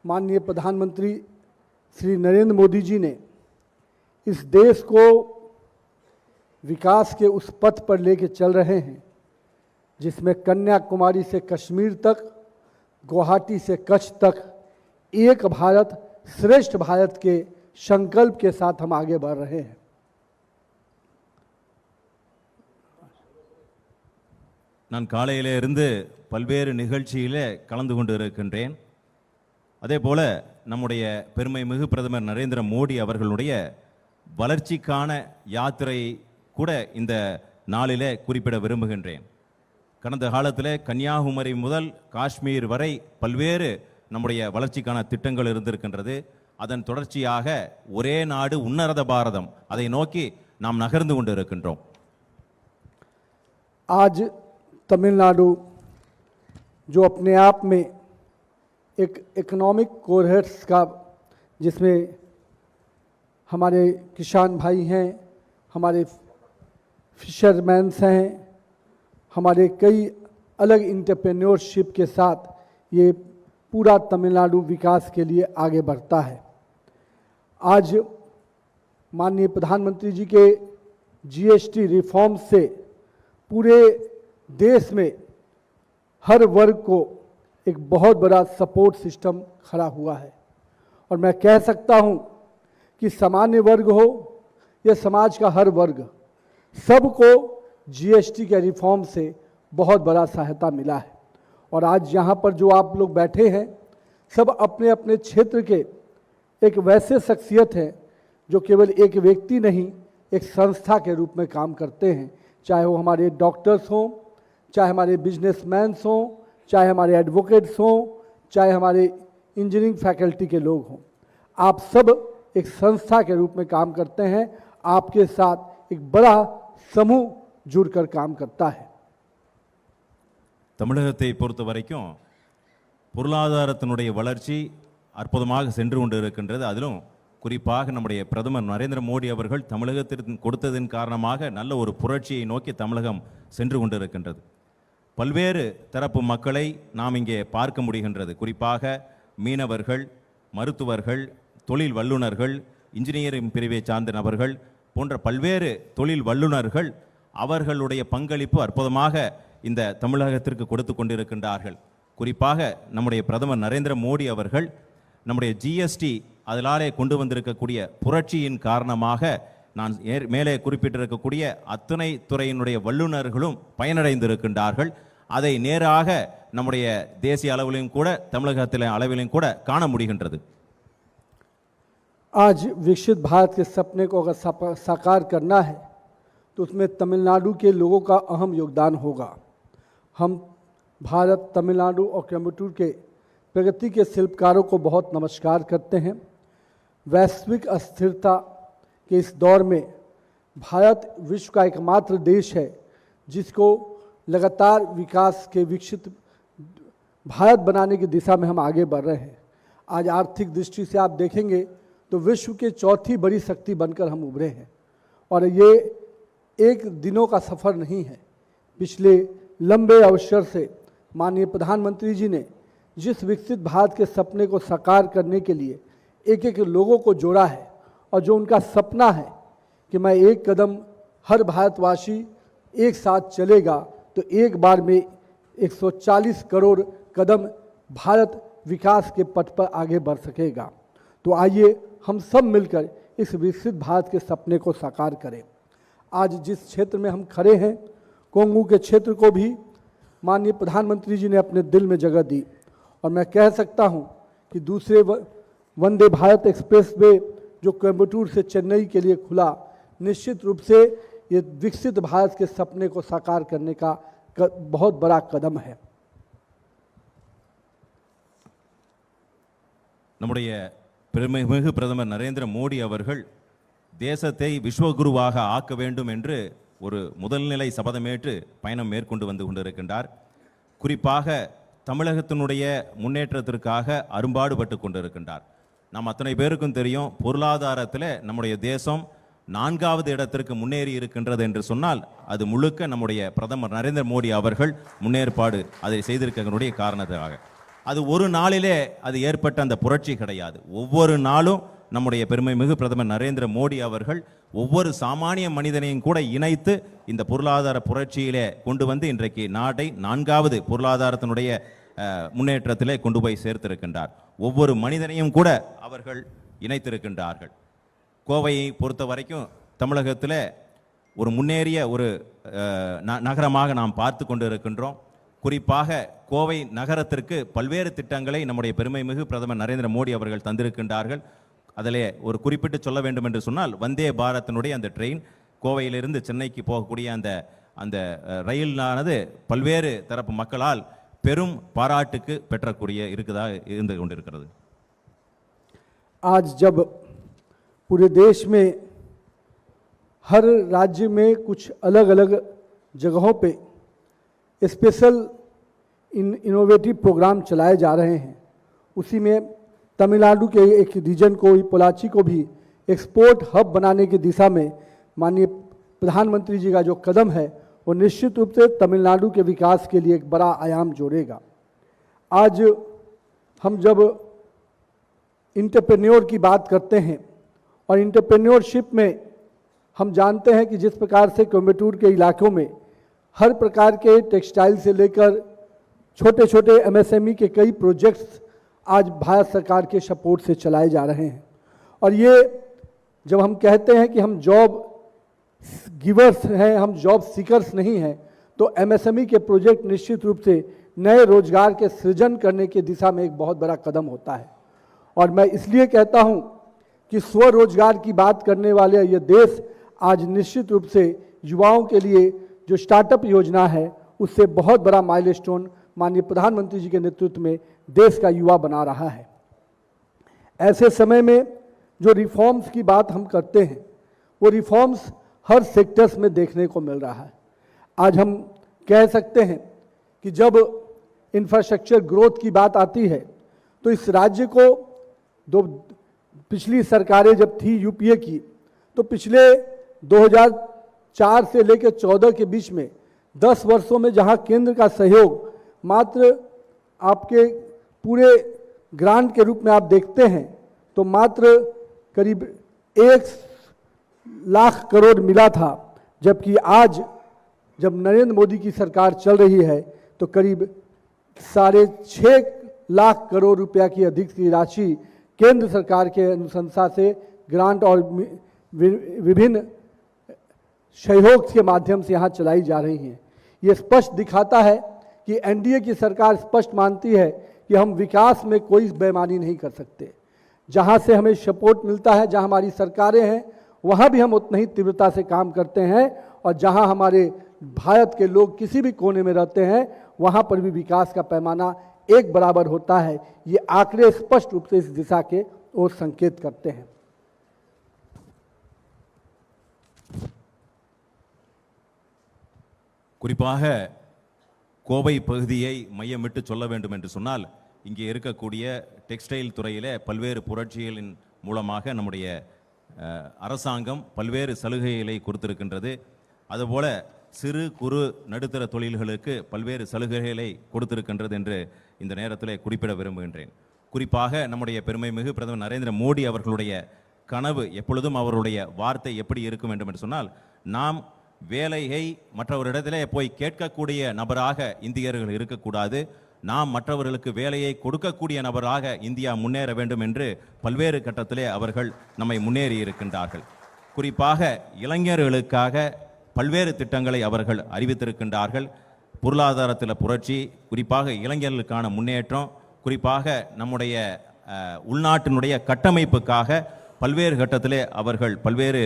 माननीय प्रधानमंत्री श्री नरेंद्र मोदी जी ने इस देश को विकास के उस पथ पर लेके चल रहे हैं जिसमें कन्याकुमारी से कश्मीर तक, गुवाहाटी से कच्छ तक एक भारत श्रेष्ठ भारत के संकल्प के साथ हम आगे बढ़ रहे हैं। நான் காலையிலே இருந்து பல்வேறு நிகழ்ச்சியிலே கலந்து கொண்டு இருக்கின்றேன். அதேபோல நம்முடைய பெருமை மிகு பிரதமர் நரேந்திர மோடி அவர்களுடைய வளர்ச்சிக்கான யாத்திரை கூட இந்த நாளிலே குறிப்பிட விரும்புகின்றேன். கடந்த காலத்தில் கன்னியாகுமரி முதல் காஷ்மீர் வரை பல்வேறு நம்முடைய வளர்ச்சிக்கான திட்டங்கள் இருந்திருக்கின்றது. அதன் தொடர்ச்சியாக ஒரே நாடு உன்னத பாரதம் அதை நோக்கி நாம் நகர்ந்து கொண்டு இருக்கின்றோம். आज तमिलनाडु जो अपने आप में एक इकोनॉमिक कोरहेट्स का, जिसमें हमारे किसान भाई हैं, हमारे फिशरमैन्स हैं, हमारे कई अलग इंटरप्रेन्योरशिप के साथ ये पूरा तमिलनाडु विकास के लिए आगे बढ़ता है। आज माननीय प्रधानमंत्री जी के जीएसटी रिफॉर्म से पूरे देश में हर वर्ग को एक बहुत बड़ा सपोर्ट सिस्टम खड़ा हुआ है और मैं कह सकता हूं कि सामान्य वर्ग हो या समाज का हर वर्ग, सबको जीएसटी के रिफॉर्म से बहुत बड़ा सहायता मिला है। और आज यहाँ पर जो आप लोग बैठे हैं सब अपने अपने क्षेत्र के एक वैसे शख्सियत हैं जो केवल एक व्यक्ति नहीं, एक संस्था के रूप में काम करते हैं। चाहे वो हमारे डॉक्टर्स हों, चाहे हमारे बिजनेसमैन्स हों, चाहे हमारे एडवोकेट्स हों, चाहे हमारे इंजीनियरिंग फैकल्टी के लोग हों, आप सब एक संस्था के रूप में काम करते हैं। आपके साथ एक बड़ा समूह जुड़कर काम करता है। தமிழகத்தை பொறுத்த வரைக்கும் பொருளாதாரத்தினுடைய வளர்ச்சி அற்புதமாக சென்று கொண்டு இருக்கின்றது. அதிலும் குறிப்பாக நம்முடைய பிரதமர் நரேந்திர மோடி அவர்கள் தமிழகத்திற்கு கொடுத்ததன் காரணமாக நல்ல ஒரு புரட்சியை நோக்கி தமிழகம் சென்று கொண்டு இருக்கின்றது. பல்வேறு தரப்பு மக்களை நாம் இங்கே பார்க்க முடிகின்றது. குறிப்பாக மீனவர்கள், மருத்துவர்கள், தொழில் வல்லுநர்கள், இன்ஜினியரிங் பிரிவை சார்ந்த நபர்கள் போன்ற பல்வேறு தொழில் வல்லுநர்கள் அவர்களுடைய பங்களிப்பு அற்புதமாக இந்த தமிழகத்திற்கு கொடுத்து கொண்டிருக்கின்றார்கள். குறிப்பாக நம்முடைய பிரதமர் நரேந்திர மோடி அவர்கள் நம்முடைய ஜிஎஸ்டி அதனாலே கொண்டு வந்திருக்கக்கூடிய புரட்சியின் காரணமாக நான் மேலே குறிப்பிட்டிருக்கக்கூடிய அத்தனை துறையினுடைய வல்லுநர்களும் பயனடைந்திருக்கின்றார்கள். அதை நேராக நம்முடைய தேசிய அளவிலும் கூட தமிழகத்தில அளவிலும் கூட காண முடிகின்றது. आज विकसित भारत के सपने को अगर साकार करना है तो उसमें तमिलनाडु के लोगों का अहम योगदान होगा। हम भारत, तमिलनाडु और कोयम्बटूर के प्रगति के शिल्पकारों को बहुत नमस्कार करते हैं। वैश्विक अस्थिरता के इस दौर में भारत विश्व का एकमात्र देश है जिसको लगातार विकास के विकसित भारत बनाने की दिशा में हम आगे बढ़ रहे हैं। आज आर्थिक दृष्टि से आप देखेंगे तो विश्व के चौथी बड़ी शक्ति बनकर हम उभरे हैं और ये एक दिनों का सफ़र नहीं है। पिछले लंबे अवसर से माननीय प्रधानमंत्री जी ने जिस विकसित भारत के सपने को साकार करने के लिए एक एक लोगों को जोड़ा है और जो उनका सपना है कि मैं एक कदम हर भारतवासी एक साथ चलेगा तो एक बार में 140 करोड़ कदम भारत विकास के पथ पर आगे बढ़ सकेगा। तो आइए हम सब मिलकर इस विकसित भारत के सपने को साकार करें। आज जिस क्षेत्र में हम खड़े हैं, कोंगू के क्षेत्र को भी माननीय प्रधानमंत्री जी ने अपने दिल में जगह दी और मैं कह सकता हूं कि दूसरे वंदे भारत एक्सप्रेस वे जो कोयम्बटूर से चेन्नई के लिए खुला, निश्चित रूप से ये विकसित भारत के सपने को साकार करने का बहुत बड़ा कदम है। நம்முடைய பெருமைமிகு பிரதமர் நரேந்திர மோடி அவர்கள் தேசத்தை விஸ்வகுருவாக ஆக்க வேண்டும் என்று ஒரு முதல்நிலை சபதமேற்று பயணம் மேற்கொண்டு வந்து கொண்டிருக்கின்றார். குறிப்பாக தமிழகத்தினுடைய முன்னேற்றத்திற்காக அரும்பாடுபட்டு கொண்டிருக்கின்றார். நாம் அத்தனை பேருக்கும் தெரியும், பொருளாதாரத்தில் நம்முடைய தேசம் 4வது இடத்திற்கு முன்னேறி இருக்கின்றது என்று சொன்னால் அது முழுக்க நம்முடைய பிரதமர் நரேந்திர மோடி அவர்கள் முன்னேற்பாடு அதை செய்திருக்கக்கூடிய காரணத்திற்காக. அது ஒரு நாளிலே அது ஏற்பட்ட அந்த புரட்சி கிடையாது. ஒவ்வொரு நாளும் நம்முடைய பெருமை மிகு பிரதமர் நரேந்திர மோடி அவர்கள் ஒவ்வொரு சாமானிய மனிதனையும் கூட இணைத்து இந்த பொருளாதார புரட்சியிலே கொண்டு வந்து இன்றைக்கு நாட்டை 4வது பொருளாதாரத்தினுடைய முன்னேற்றத்திலே கொண்டு போய் சேர்த்திருக்கின்றார். ஒவ்வொரு மனிதனையும் கூட அவர்கள் இணைத்திருக்கின்றார்கள். கோவையை பொறுத்த வரைக்கும் தமிழகத்தில் ஒரு முன்னேறிய ஒரு நகரமாக நாம் பார்த்து கொண்டு இருக்கின்றோம். குறிப்பாக கோவை நகரத்திற்கு பல்வேறு திட்டங்களை நம்முடைய பெருமை மிகு பிரதமர் நரேந்திர மோடி அவர்கள் தந்திருக்கின்றார்கள். அதிலே ஒரு குறிப்பிட்டு சொல்ல வேண்டும் என்று சொன்னால், வந்தே பாரத்தினுடைய அந்த ட்ரெயின் கோவையிலிருந்து சென்னைக்கு போகக்கூடிய அந்த ரயிலானது பல்வேறு தரப்பு மக்களால் பெரும் பாராட்டுக்கு பெற்றக்கூடிய இருந்து கொண்டிருக்கிறது. आज जब पूरे देश में हर राज्य में कुछ अलग अलग जगहों पे स्पेशल इनोवेटिव प्रोग्राम चलाए जा रहे हैं, उसी में तमिलनाडु के एक रीजन को, पोलाची को भी एक्सपोर्ट हब बनाने की दिशा में माननीय प्रधानमंत्री जी का जो कदम है वो निश्चित रूप से तमिलनाडु के विकास के लिए एक बड़ा आयाम जोड़ेगा। आज हम जब इंटरप्रेन्योर की बात करते हैं और इंटरप्रेन्योरशिप में हम जानते हैं कि जिस प्रकार से कोयम्बटूर के इलाकों में हर प्रकार के टेक्सटाइल से लेकर छोटे छोटे MSME के कई प्रोजेक्ट्स आज भारत सरकार के सपोर्ट से चलाए जा रहे हैं। और ये जब हम कहते हैं कि हम जॉब गिवर्स हैं, हम जॉब सीकर्स नहीं हैं, तो MSME के प्रोजेक्ट निश्चित रूप से नए रोजगार के सृजन करने की दिशा में एक बहुत बड़ा कदम होता है। और मैं इसलिए कहता हूं कि स्वरोजगार की बात करने वाले ये देश आज निश्चित रूप से युवाओं के लिए जो स्टार्टअप योजना है उससे बहुत बड़ा माइलस्टोन माननीय प्रधानमंत्री जी के नेतृत्व में देश का युवा बना रहा है। ऐसे समय में जो रिफॉर्म्स की बात हम करते हैं वो रिफॉर्म्स हर सेक्टर्स में देखने को मिल रहा है। आज हम कह सकते हैं कि जब इंफ्रास्ट्रक्चर ग्रोथ की बात आती है तो इस राज्य को पिछली सरकारें जब थी यूपीए की, तो पिछले 2004 से लेकर 14 के बीच में 10 वर्षों में जहां केंद्र का सहयोग मात्र आपके पूरे ग्रांट के रूप में आप देखते हैं तो मात्र करीब 1 लाख करोड़ मिला था, जबकि आज जब नरेंद्र मोदी की सरकार चल रही है तो करीब 6.5 लाख करोड़ रुपया की अधिक की राशि केंद्र सरकार के अनुशंसा से ग्रांट और विभिन्न सहयोग के माध्यम से यहाँ चलाई जा रही हैं। ये स्पष्ट दिखाता है कि एनडीए की सरकार स्पष्ट मानती है कि हम विकास में कोई बेईमानी नहीं कर सकते। जहाँ से हमें सपोर्ट मिलता है, जहाँ हमारी सरकारें हैं, वहाँ भी हम उतना ही तीव्रता से काम करते हैं, और जहाँ हमारे भारत के लोग किसी भी कोने में रहते हैं वहाँ पर भी विकास का पैमाना एक बराबर होता है। ये आंकड़े स्पष्ट रूप से इस दिशा के ओर संकेत करते हैं। குறிப்பாக கோவை பகுதியை மையமிட்டு சொல்ல வேண்டும் என்று சொன்னால், இங்கே இருக்கக்கூடிய டெக்ஸ்டைல் துறையிலே பல்வேறு புரட்சிகளின் மூலமாக நம்முடைய அரசாங்கம் பல்வேறு சலுகைகளை கொடுத்திருக்கின்றது. அதுபோல சிறு குறு நடுத்தர தொழில்களுக்கு பல்வேறு சலுகைகளை கொடுத்திருக்கின்றது என்று இந்த நேரத்தில் குறிப்பிட விரும்புகின்றேன். குறிப்பாக நம்முடைய பெருமை மிகு பிரதமர் நரேந்திர மோடி அவர்களுடைய கனவு எப்பொழுதும் அவருடைய வார்த்தை எப்படி இருக்கும் வேண்டும் என்று சொன்னால், நாம் வேலையை மற்றவரிடத்திலே போய் கேட்கக்கூடிய நபராக இந்தியர்கள் இருக்கக்கூடாது, நாம் மற்றவர்களுக்கு வேலையை கொடுக்கக்கூடிய நபராக இந்தியா முன்னேற வேண்டும் என்று பல்வேறு கட்டத்திலே அவர்கள் நம்மை முன்னேறி இருக்கின்றார்கள். குறிப்பாக இளைஞர்களுக்காக பல்வேறு திட்டங்களை அவர்கள் அறிவித்திருக்கின்றார்கள். பொருளாதாரத்தில் புரட்சி, குறிப்பாக இளைஞர்களுக்கான முன்னேற்றம், குறிப்பாக நம்முடைய உள்நாட்டினுடைய கட்டமைப்புக்காக பல்வேறு கட்டத்திலே அவர்கள் பல்வேறு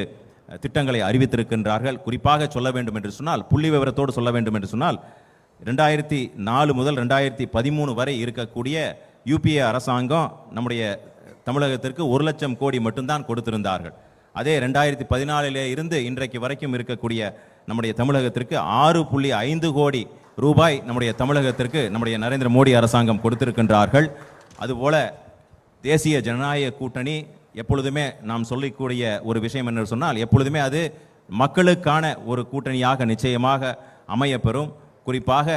திட்டங்களை அறிவித்திருக்கின்றார்கள். குறிப்பாக சொல்ல வேண்டும் என்று சொன்னால், புள்ளி விவரத்தோடு சொல்ல வேண்டும் என்று சொன்னால், 2004 முதல் 2013 வரை இருக்கக்கூடிய யூபிஏ அரசாங்கம் நம்முடைய தமிழகத்திற்கு 1 லட்சம் கோடி மட்டும்தான் கொடுத்திருந்தார்கள். அதே 2014 இருந்து இன்றைக்கு வரைக்கும் இருக்கக்கூடிய நம்முடைய தமிழகத்திற்கு 6.5 கோடி ரூபாய் நம்முடைய தமிழகத்திற்கு நம்முடைய நரேந்திர மோடி அரசாங்கம் கொடுத்திருக்கின்றார்கள். அதுபோல தேசிய ஜனநாயக கூட்டணி எப்பொழுதுமே நாம் சொல்லக்கூடிய ஒரு விஷயம் என்று சொன்னால், எப்பொழுதுமே அது மக்களுக்கான ஒரு கூட்டணியாக நிச்சயமாக அமையப்பெறும். குறிப்பாக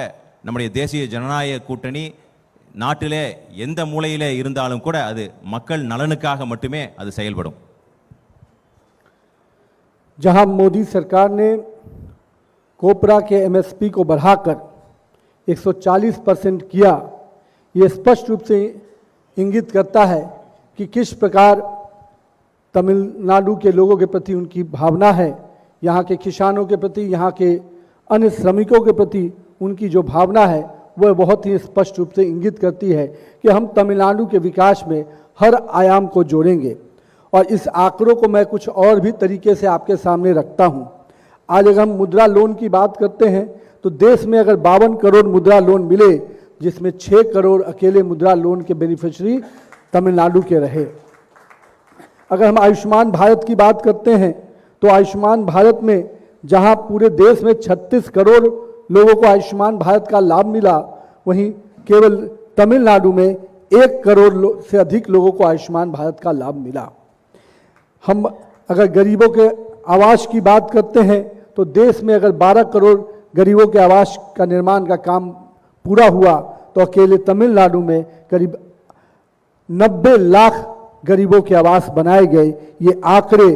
நம்முடைய தேசிய ஜனநாயக கூட்டணி நாட்டிலே எந்த மூலையிலே இருந்தாலும் கூட அது மக்கள் நலனுக்காக மட்டுமே அது செயல்படும். जहां मोदी सरकार ने कोपरा के एमएसपी को बढ़ाकर 140% किया, ये स्पष्ट रूप से इंगित करता है कि किस प्रकार तमिलनाडु के लोगों के प्रति उनकी भावना है, यहाँ के किसानों के प्रति, यहाँ के अन्य श्रमिकों के प्रति उनकी जो भावना है वह बहुत ही स्पष्ट रूप से इंगित करती है कि हम तमिलनाडु के विकास में हर आयाम को जोड़ेंगे। और इस आंकड़ों को मैं कुछ और भी तरीके से आपके सामने रखता हूँ। आज अगर हम मुद्रा लोन की बात करते हैं तो देश में अगर 52 करोड़ मुद्रा लोन मिले, जिसमें 6 करोड़ अकेले मुद्रा लोन के बेनिफिशियरी तमिलनाडु के रहे। अगर हम आयुष्मान भारत की बात करते हैं तो आयुष्मान भारत में जहां पूरे देश में 36 करोड़ लोगों को आयुष्मान भारत का लाभ मिला, वहीं केवल तमिलनाडु में 1 करोड़ से अधिक लोगों को आयुष्मान भारत का लाभ मिला। हम अगर गरीबों के आवास की बात करते हैं तो देश में अगर 12 करोड़ गरीबों के आवास का निर्माण का काम पूरा हुआ तो अकेले तमिलनाडु में करीब 90 लाख गरीबों के आवास बनाए गए। ये आंकड़े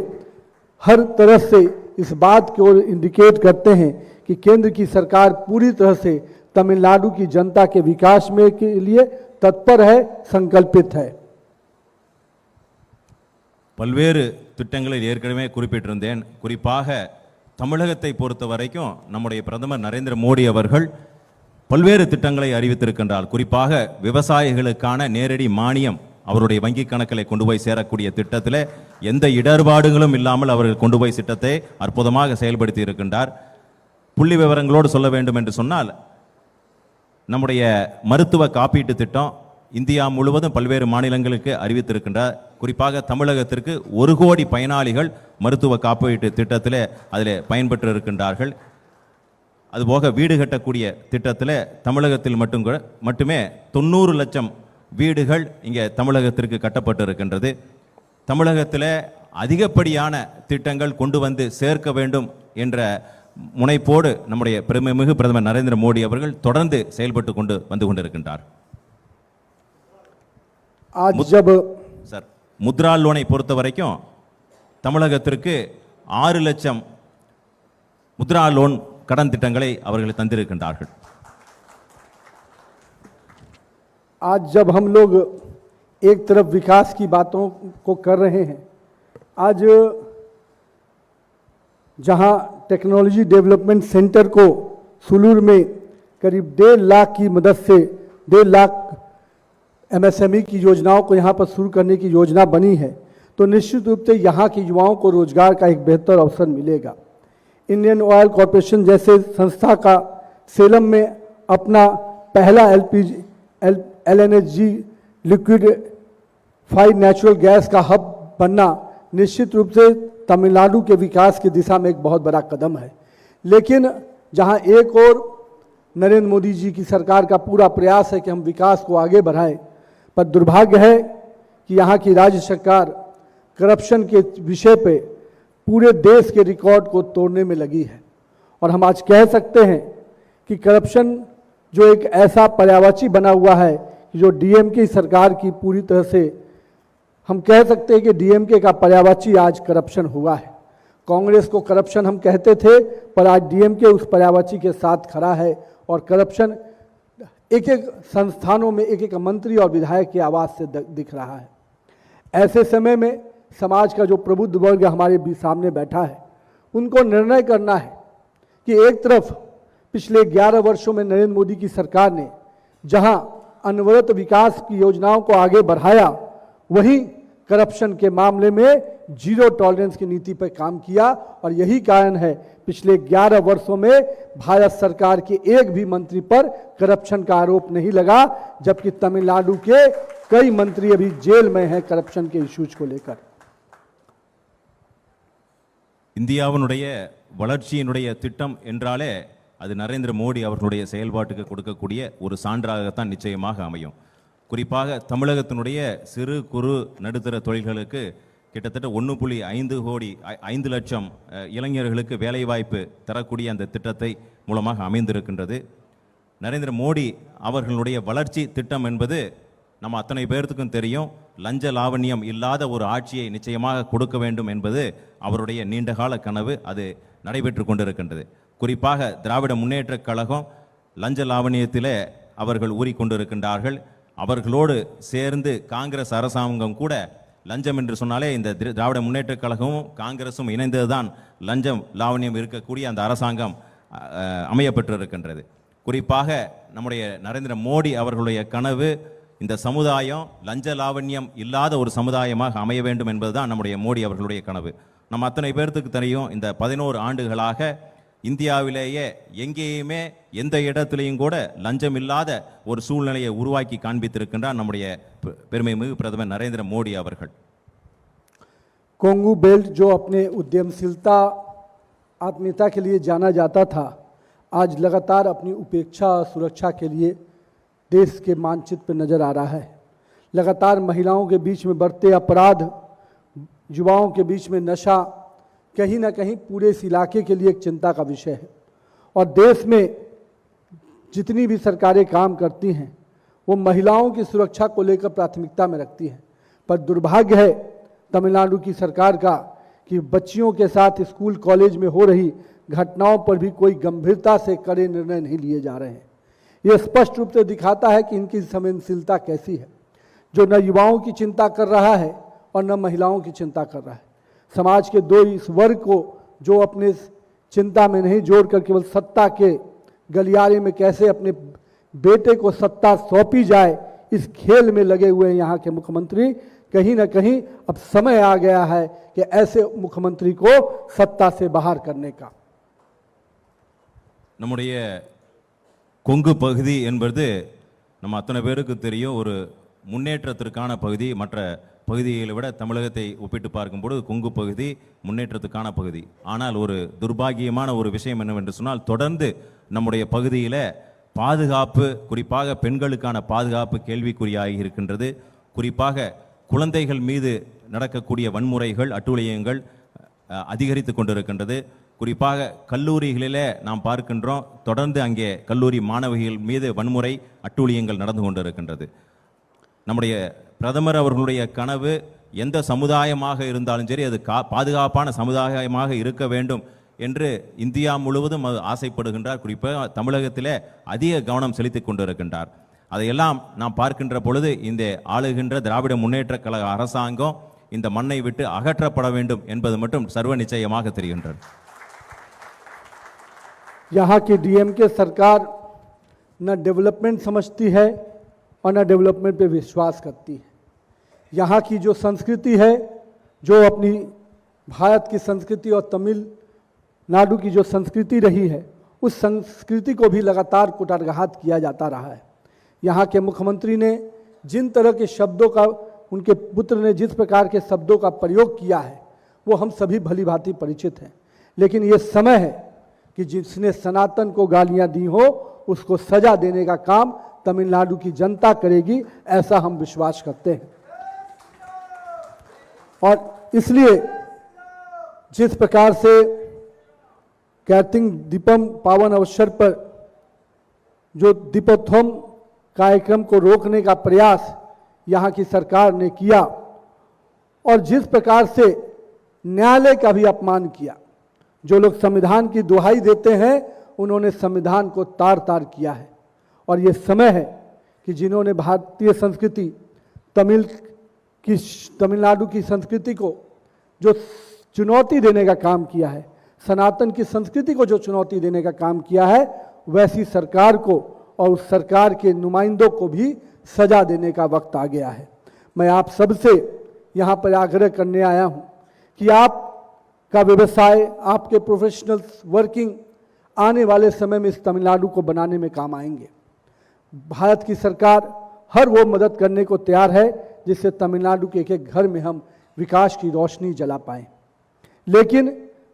हर तरह से इस बात की ओर इंडिकेट करते हैं कि केंद्र की सरकार पूरी तरह से तमिलनाडु की जनता के विकास में के लिए तत्पर है, संकल्पित है। பல்வேறு திட்டங்களில் ஏற்கனவே குறிப்பிட்டிருந்தேன். குறிப்பாக தமிழகத்தை பொறுத்த வரைக்கும் நம்முடைய பிரதமர் நரேந்திர மோடி அவர்கள் பல்வேறு திட்டங்களை அறிவித்திருக்கின்றார். குறிப்பாக விவசாயிகளுக்கான நேரடி மானியம் அவருடைய வங்கி கணக்கில் கொண்டு போய் சேரக்கூடிய திட்டத்தில் எந்த இடர்பாடுகளும் இல்லாமல் அவர்கள் கொண்டு போய் திட்டத்தை அற்புதமாக செயல்படுத்தி இருக்கின்றார். புள்ளி விவரங்களோடு சொல்ல வேண்டும் என்று சொன்னால், நம்முடைய மருத்துவ காப்பீட்டு திட்டம் இந்தியா முழுவதும் பல்வேறு மாநிலங்களுக்கு அறிவித்திருக்கின்றார். குறிப்பாக தமிழகத்திற்கு 1 கோடி பயனாளிகள் மருத்துவ காப்பீட்டு திட்டத்தில் அதில் பயன்பெற்று இருக்கின்றார்கள். அதுபோக வீடு கட்டக்கூடிய திட்டத்தில் தமிழகத்தில் மட்டுமே 90 லட்சம் வீடுகள் இங்கே தமிழகத்திற்கு கட்டப்பட்டு இருக்கின்றது. தமிழகத்தில் அதிகப்படியான திட்டங்கள் கொண்டு வந்து சேர்க்க வேண்டும் என்ற முனைப்போடு நம்முடைய பெருமைமிகு பிரதமர் நரேந்திர மோடி அவர்கள் தொடர்ந்து செயல்பட்டு வந்து கொண்டிருக்கின்றார். சார், முத்ரா லோனை பொறுத்த வரைக்கும் தமிழகத்திற்கு 6 லட்சம் முத்ரா லோன் கடன் திட்டங்களை அவர்கள் தந்திருக்கின்றார்கள். आज जब हम लोग एक तरफ विकास की बातों को कर रहे हैं, आज जहां टेक्नोलॉजी डेवलपमेंट सेंटर को सुलूर में करीब 1.5 लाख की मदद से 1.5 लाख एमएसएमई की योजनाओं को यहां पर शुरू करने की योजना बनी है, तो निश्चित रूप से यहां के युवाओं को रोजगार का एक बेहतर अवसर मिलेगा। इंडियन ऑयल कॉरपोरेशन जैसे संस्था का सेलम में अपना पहला LNG लिक्विडिफाइड नेचुरल गैस का हब बनना निश्चित रूप से तमिलनाडु के विकास की दिशा में एक बहुत बड़ा कदम है। लेकिन जहां एक और नरेंद्र मोदी जी की सरकार का पूरा प्रयास है कि हम विकास को आगे बढ़ाएं, पर दुर्भाग्य है कि यहाँ की राज्य सरकार करप्शन के विषय पे पूरे देश के रिकॉर्ड को तोड़ने में लगी है। और हम आज कह सकते हैं कि करप्शन जो एक ऐसा पर्यायवाची बना हुआ है कि जो डीएमके सरकार की पूरी तरह से, हम कह सकते हैं कि डीएमके का पर्यायवाची आज करप्शन हुआ है। कांग्रेस को करप्शन हम कहते थे, पर आज डीएमके उस पर्यायवाची के साथ खड़ा है और करप्शन एक एक संस्थानों में एक एक मंत्री और विधायक की आवाज़ से दिख रहा है। ऐसे समय में समाज का जो प्रबुद्ध वर्ग हमारे भी सामने बैठा है, उनको निर्णय करना है कि एक तरफ पिछले 11 वर्षों में नरेंद्र मोदी की सरकार ने जहां अनवरत विकास की योजनाओं को आगे बढ़ाया, वहीं करप्शन के मामले में जीरो टॉलरेंस की नीति पर काम किया। और यही कारण है पिछले 11 वर्षों में भारत सरकार के एक भी मंत्री पर करप्शन का आरोप नहीं लगा, जबकि तमिलनाडु के कई मंत्री अभी जेल में हैं करप्शन के इश्यूज को लेकर। இந்தியாவினுடைய வளர்ச்சியினுடைய திட்டம் என்றாலே அது நரேந்திர மோடி அவர்களுடைய செயல்பாட்டுக்கு கொடுக்கக்கூடிய ஒரு சான்றாகத்தான் நிச்சயமாக அமையும். குறிப்பாக தமிழகத்தினுடைய சிறு குறு நடுத்தர தொழில்களுக்கு கிட்டத்தட்ட 1.5 கோடி 5 லட்சம் இளைஞர்களுக்கு வேலைவாய்ப்பு தரக்கூடிய அந்த திட்டத்தை மூலமாக அமைந்திருக்கின்றது. நரேந்திர மோடி அவர்களுடைய வளர்ச்சி திட்டம் என்பது நம்ம அத்தனை பேர்த்துக்கும் தெரியும். லஞ்ச லாவண்யம் இல்லாத ஒரு ஆட்சியை நிச்சயமாக கொடுக்க வேண்டும் என்பது அவருடைய நீண்டகால கனவு. அது நடைபெற்று கொண்டிருக்கின்றது. குறிப்பாக திராவிட முன்னேற்றக் கழகம் லஞ்ச லாவண்யத்திலே அவர்கள் ஊறிக்கொண்டிருக்கின்றார்கள். அவர்களோடு சேர்ந்து காங்கிரஸ் அரசாங்கம் கூட லஞ்சம் என்று சொன்னாலே இந்த திராவிட முன்னேற்றக் கழகமும் காங்கிரஸும் இணைந்ததுதான் லஞ்சம் லாவண்யம் இருக்கக்கூடிய அந்த அரசாங்கம் அமையப்பட்டிருக்கின்றது. குறிப்பாக நம்முடைய நரேந்திர மோடி அவர்களுடைய கனவு இந்த சமுதாயம் லஞ்ச லாவண்யம் இல்லாத ஒரு சமுதாயமாக அமைய வேண்டும் என்பதுதான் நம்முடைய மோடி அவர்களுடைய கனவு. நம்ம அத்தனை பேர்த்துக்கு தெரியும், இந்த 11 ஆண்டுகளாக இந்தியாவிலேயே எங்கேயுமே எந்த இடத்திலையும் கூட லஞ்சம் இல்லாத ஒரு சூழ்நிலையை உருவாக்கி காண்பித்திருக்கின்றார் நம்முடைய பெருமைமிகு பிரதமர் நரேந்திர மோடி அவர்கள். कोंगू बेल्ट जो अपने उद्यमशीलता आत्मीयता के लिए जाना जाता था, आज लगातार अपनी उपेक्षा और सुरक्षा के लिए देश के मानचित्र पर नजर आ रहा है। लगातार महिलाओं के बीच में बढ़ते अपराध, युवाओं के बीच में नशा कहीं ना कहीं पूरे इस इलाके के लिए एक चिंता का विषय है। और देश में जितनी भी सरकारें काम करती हैं वो महिलाओं की सुरक्षा को लेकर प्राथमिकता में रखती हैं, पर दुर्भाग्य है तमिलनाडु की सरकार का कि बच्चियों के साथ स्कूल कॉलेज में हो रही घटनाओं पर भी कोई गंभीरता से कड़े निर्णय नहीं लिए जा रहे हैं। ये स्पष्ट रूप से दिखाता है कि इनकी संवेदनशीलता कैसी है, जो न युवाओं की चिंता कर रहा है और न महिलाओं की चिंता कर रहा है। समाज के दो इस वर्ग को जो अपने चिंता में नहीं जोड़कर केवल सत्ता के गलियारे में कैसे अपने बेटे को सत्ता सौंपी जाए, इस खेल में लगे हुए हैं यहाँ के मुख्यमंत्री। कहीं ना कहीं अब समय आ गया है कि ऐसे मुख्यमंत्री को सत्ता से बाहर करने का। நம்முடைய கொங்கு பகுதி என்பது நம்ம அத்தனை பேருக்கு தெரியும், ஒரு முன்னேற்றத்திற்கான பகுதி. மற்ற பகுதிகளை விட தமிழகத்தை ஒப்பிட்டு பார்க்கும்போது கொங்கு பகுதி முன்னேற்றத்துக்கான பகுதி. ஆனால் ஒரு துர்பாகியமான ஒரு விஷயம் என்னவென்று சொன்னால், தொடர்ந்து நம்முடைய பகுதியில் பாதுகாப்பு, குறிப்பாக பெண்களுக்கான பாதுகாப்பு கேள்விக்குறியாகி இருக்கின்றது. குறிப்பாக குழந்தைகள் மீது நடக்கக்கூடிய வன்முறைகள், அட்டூழியங்கள் அதிகரித்து கொண்டிருக்கின்றது. குறிப்பாக கல்லூரிகளிலே நாம் பார்க்கின்றோம், தொடர்ந்து அங்கே கல்லூரி மாணவிகள் மீது வன்முறை, அட்டூழியங்கள் நடந்து கொண்டிருக்கின்றது. நம்முடைய பிரதமர் அவர்களுடைய கனவு எந்த சமுதாயமாக இருந்தாலும் சரி அது பாதுகாப்பான சமுதாயமாக இருக்க வேண்டும் என்று இந்தியா முழுவதும் ஆசைப்படுகின்றார். குறிப்பாக தமிழகத்திலே அதிக கவனம் செலுத்தி கொண்டிருக்கின்றார். அதையெல்லாம் நாம் பார்க்கின்ற பொழுது இந்த ஆளுகின்ற திராவிட முன்னேற்ற கழக அரசாங்கம் இந்த மண்ணை விட்டு அகற்றப்பட வேண்டும் என்பது மட்டும் சர்வ நிச்சயமாக தெரிகின்றது. यहाँ की डीएमके सरकार न डेवलपमेंट समझती है और न डेवलपमेंट पे विश्वास करती है। यहाँ की जो संस्कृति है, जो अपनी भारत की संस्कृति और तमिलनाडु की जो संस्कृति रही है, उस संस्कृति को भी लगातार कुठाराघात किया जाता रहा है। यहाँ के मुख्यमंत्री ने जिन तरह के शब्दों का, उनके पुत्र ने जिस प्रकार के शब्दों का प्रयोग किया है वो हम सभी भली भांति परिचित हैं। लेकिन ये समय है कि जिसने सनातन को गालियां दी हो उसको सजा देने का काम तमिलनाडु की जनता करेगी, ऐसा हम विश्वास करते हैं। और इसलिए जिस प्रकार से कार्तिक दीपम पावन अवसर पर जो दीपोत्सव कार्यक्रम को रोकने का प्रयास यहाँ की सरकार ने किया और जिस प्रकार से न्यायालय का भी अपमान किया, जो लोग संविधान की दुहाई देते हैं उन्होंने संविधान को तार तार किया है। और ये समय है कि जिन्होंने भारतीय संस्कृति, तमिलनाडु की संस्कृति को जो चुनौती देने का काम किया है, सनातन की संस्कृति को जो चुनौती देने का काम किया है, वैसी सरकार को और उस सरकार के नुमाइंदों को भी सजा देने का वक्त आ गया है। मैं आप सबसे यहाँ पर आग्रह करने आया हूँ कि आप का व्यवसाय, आपके प्रोफेशनल्स वर्किंग आने वाले समय में इस तमिलनाडु को बनाने में काम आएंगे। भारत की सरकार हर वो मदद करने को तैयार है जिससे तमिलनाडु के एक एक घर में हम विकास की रोशनी जला पाएं। लेकिन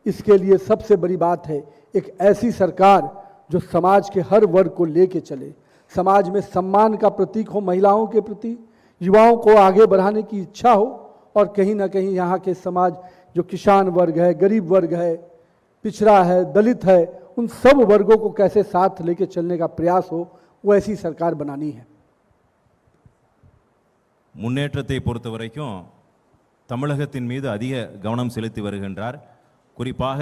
इसके लिए सबसे बड़ी बात है एक ऐसी सरकार जो समाज के हर वर्ग को लेके चले, समाज में सम्मान का प्रतीक हो, महिलाओं के प्रति, युवाओं को आगे बढ़ाने की इच्छा हो और कहीं ना कहीं यहाँ के समाज जो किसान वर्ग है, गरीब वर्ग है, पिछड़ा है, दलित है, उन सब वर्गों को कैसे साथ लेके चलने का प्रयास हो, वो ऐसी सरकार बनानी है। முன்னேற்றத்தை பொறுத்த வரைக்கும் தமிழகத்தின் மீது அதிக கவனம் செலுத்தி வருகின்றார். குறிப்பாக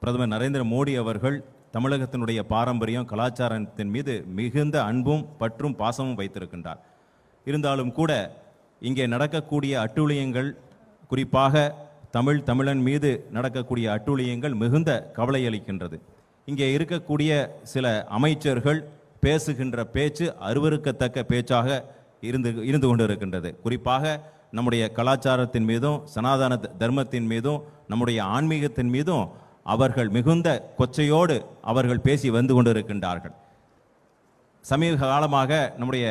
பிரதமர் நரேந்திர மோடி அவர்கள் தமிழகத்தினுடைய பாரம்பரியம் கலாச்சாரத்தின் மீது மிகுந்த அன்பும் பற்றும் பாசமும் வைத்திருக்கின்றார். இருந்தாலும் கூட இங்கே நடக்கக்கூடிய அட்டூழியங்கள், குறிப்பாக தமிழன் மீது நடக்கக்கூடிய அட்டூழியங்கள் மிகுந்த கவலை அளிக்கின்றது. இங்கே இருக்கக்கூடிய சில அமைச்சர்கள் பேசுகின்ற பேச்சு அருவருக்கத்தக்க பேச்சாக இருந்து கொண்டிருக்கின்றது. குறிப்பாக நம்முடைய கலாச்சாரத்தின் மீதும் சனாதன தர்மத்தின் மீதும் நம்முடைய ஆன்மீகத்தின் மீதும் அவர்கள் மிகுந்த கொச்சையோடு அவர்கள் பேசி வந்து கொண்டிருக்கின்றார்கள். சமீப காலமாக நம்முடைய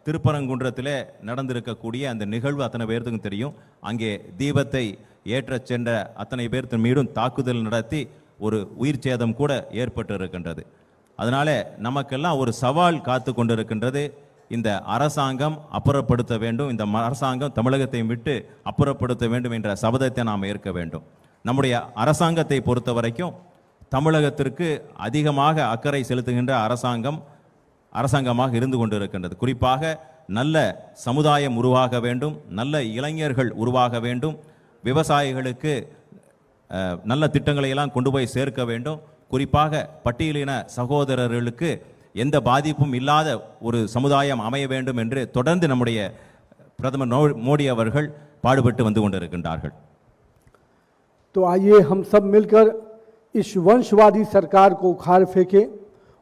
திருப்பரங்குன்றத்திலே நடந்திருக்கக்கூடிய அந்த நிகழ்வு அத்தனை பேர்த்துக்கும் தெரியும். அங்கே தீபத்தை ஏற்றச் சென்ற அத்தனை பேர்த்தின் மீதும் தாக்குதல் நடத்தி ஒரு உயிர் சேதம் கூட ஏற்பட்டு இருக்கின்றது. அதனால நமக்கெல்லாம் ஒரு சவால் காத்து கொண்டிருக்கின்றது. இந்த அரசாங்கம் அப்புறப்படுத்த வேண்டும், இந்த அரசாங்கம் தமிழகத்தை விட்டு அப்புறப்படுத்த வேண்டும் என்ற சபதத்தை நாம் ஏற்க வேண்டும். நம்முடைய அரசாங்கத்தை பொறுத்த வரைக்கும் தமிழகத்திற்கு அதிகமாக அக்கறை செலுத்துகின்ற அரசாங்கமாக இருந்து கொண்டிருக்கின்றது. குறிப்பாக நல்ல சமுதாயம் உருவாக வேண்டும், நல்ல இளைஞர்கள் உருவாக வேண்டும், விவசாயிகளுக்கு நல்ல திட்டங்களை எல்லாம் கொண்டு போய் சேர்க்க வேண்டும். குறிப்பாக பட்டியலின சகோதரர்களுக்கு எந்த பாதிப்பும் இல்லாத ஒரு சமுதாயம் அமைய வேண்டும் என்று தொடர்ந்து நம்முடைய பிரதமர் மோடி அவர்கள் பாடுபட்டு வந்து கொண்டிருக்கின்றார்கள். तो आइए हम सब मिलकर इस वंशवादी सरकार को उखाड़ फेंकें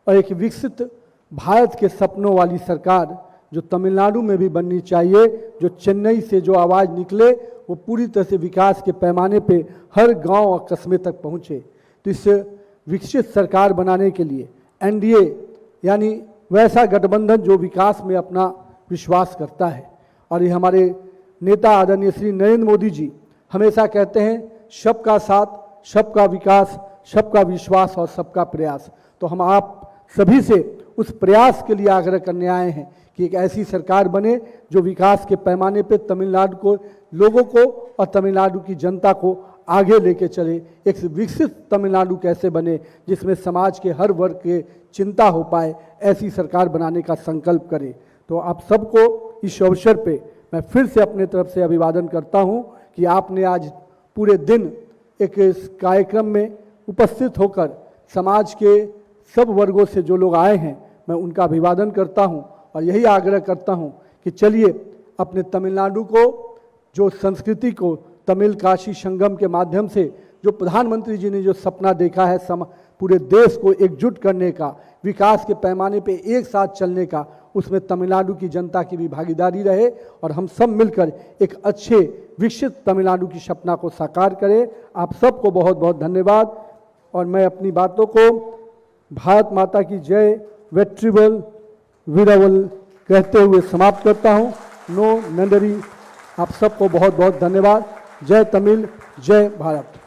और एक विकसित भारत के सपनों वाली सरकार जो तमिलनाडु में भी बननी चाहिए, जो चेन्नई से जो आवाज़ निकले वो पूरी तरह से विकास के पैमाने पे हर गांव और कस्बे तक पहुंचे। तो इस विकसित सरकार बनाने के लिए एनडीए यानी वैसा गठबंधन जो विकास में अपना विश्वास करता है, और ये हमारे नेता आदरणीय श्री नरेंद्र मोदी जी हमेशा कहते हैं सबका साथ, सबका विकास, सबका विश्वास और सबका प्रयास। तो हम आप सभी से उस प्रयास के लिए आग्रह करने आए हैं कि एक ऐसी सरकार बने जो विकास के पैमाने पे तमिलनाडु को, लोगों को और तमिलनाडु की जनता को आगे लेके चले। एक विकसित तमिलनाडु कैसे बने जिसमें समाज के हर वर्ग के चिंता हो पाए, ऐसी सरकार बनाने का संकल्प करे। तो आप सबको इस अवसर पे मैं फिर से अपने तरफ से अभिवादन करता हूं कि आपने आज पूरे दिन एक इस कार्यक्रम में उपस्थित होकर समाज के सब वर्गों से जो लोग आए हैं मैं उनका अभिवादन करता हूं और यही आग्रह करता हूं कि चलिए अपने तमिलनाडु को, जो संस्कृति को तमिल काशी संगम के माध्यम से जो प्रधानमंत्री जी ने जो सपना देखा है पूरे देश को एकजुट करने का, विकास के पैमाने पे एक साथ चलने का, उसमें तमिलनाडु की जनता की भी भागीदारी रहे और हम सब मिलकर एक अच्छे विकसित तमिलनाडु की सपना को साकार करें। आप सबको बहुत बहुत धन्यवाद और मैं अपनी बातों को भारत माता की जय, वेट्रिवल वीरवल कहते हुए समाप्त करता हूँ। नो नंदरी। आप सबको बहुत बहुत धन्यवाद। जय तमिल, जय भारत।